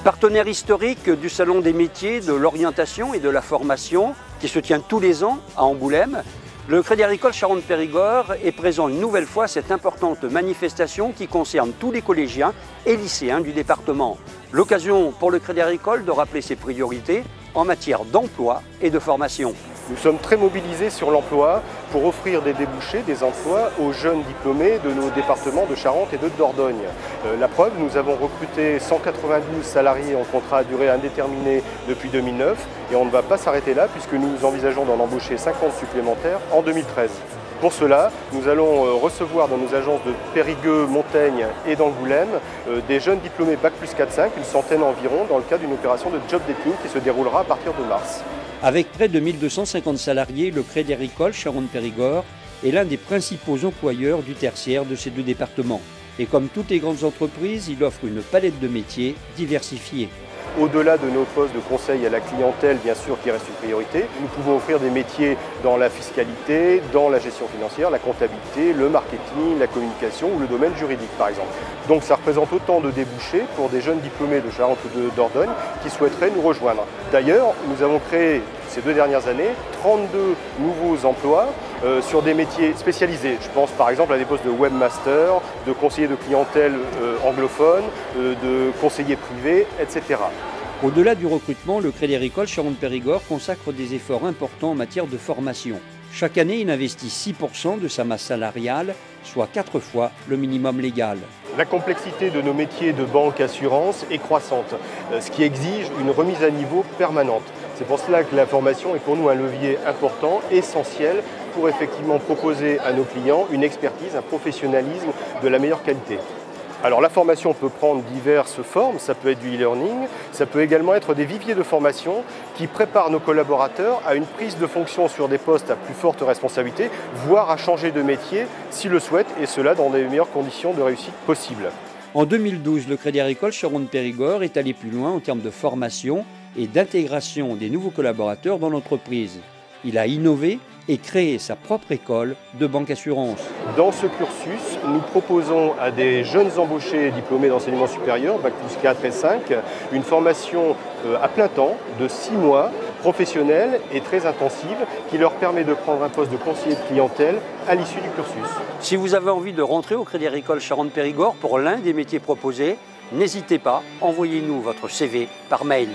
Partenaire historique du Salon des métiers, de l'orientation et de la formation qui se tient tous les ans à Angoulême, le Crédit Agricole Charente-Périgord est présent une nouvelle fois à cette importante manifestation qui concerne tous les collégiens et lycéens du département. L'occasion pour le Crédit Agricole de rappeler ses priorités en matière d'emploi et de formation. Nous sommes très mobilisés sur l'emploi pour offrir des débouchés, des emplois aux jeunes diplômés de nos départements de Charente et de Dordogne. La preuve, nous avons recruté 192 salariés en contrat à durée indéterminée depuis 2009 et on ne va pas s'arrêter là puisque nous envisageons d'en embaucher 50 supplémentaires en 2013. Pour cela, nous allons recevoir dans nos agences de Périgueux, Montaigne et d'Angoulême des jeunes diplômés Bac plus 4-5, une centaine environ, dans le cadre d'une opération de job dating qui se déroulera à partir de mars. Avec près de 1250 salariés, le Crédit Agricole Charente-Périgord est l'un des principaux employeurs du tertiaire de ces deux départements. Et comme toutes les grandes entreprises, il offre une palette de métiers diversifiés. Au-delà de nos postes de conseil à la clientèle, bien sûr, qui reste une priorité, nous pouvons offrir des métiers dans la fiscalité, dans la gestion financière, la comptabilité, le marketing, la communication ou le domaine juridique, par exemple. Donc ça représente autant de débouchés pour des jeunes diplômés de Charente ou de Dordogne qui souhaiteraient nous rejoindre. D'ailleurs, nous avons créé ces 2 dernières années 32 nouveaux emplois sur des métiers spécialisés. Je pense par exemple à des postes de webmaster, de conseiller de clientèle anglophone, de conseiller privé, etc. Au-delà du recrutement, le Crédit Agricole Charente-Périgord consacre des efforts importants en matière de formation. Chaque année, il investit 6% de sa masse salariale, soit 4 fois le minimum légal. La complexité de nos métiers de banque assurance est croissante, ce qui exige une remise à niveau permanente. C'est pour cela que la formation est pour nous un levier important, essentiel, pour effectivement proposer à nos clients une expertise, un professionnalisme de la meilleure qualité. Alors la formation peut prendre diverses formes, ça peut être du e-learning, ça peut également être des viviers de formation qui préparent nos collaborateurs à une prise de fonction sur des postes à plus forte responsabilité, voire à changer de métier s'ils le souhaitent, et cela dans les meilleures conditions de réussite possibles. En 2012, le Crédit Agricole Charente-Périgord est allé plus loin en termes de formation et d'intégration des nouveaux collaborateurs dans l'entreprise. Il a innové et créé sa propre école de banque assurance. Dans ce cursus, nous proposons à des jeunes embauchés diplômés d'enseignement supérieur, Bac plus 4 et 5, une formation à plein temps de 6 mois, professionnelle et très intensive, qui leur permet de prendre un poste de conseiller de clientèle à l'issue du cursus. Si vous avez envie de rentrer au Crédit Agricole Charente-Périgord pour l'un des métiers proposés, n'hésitez pas, envoyez-nous votre CV par mail.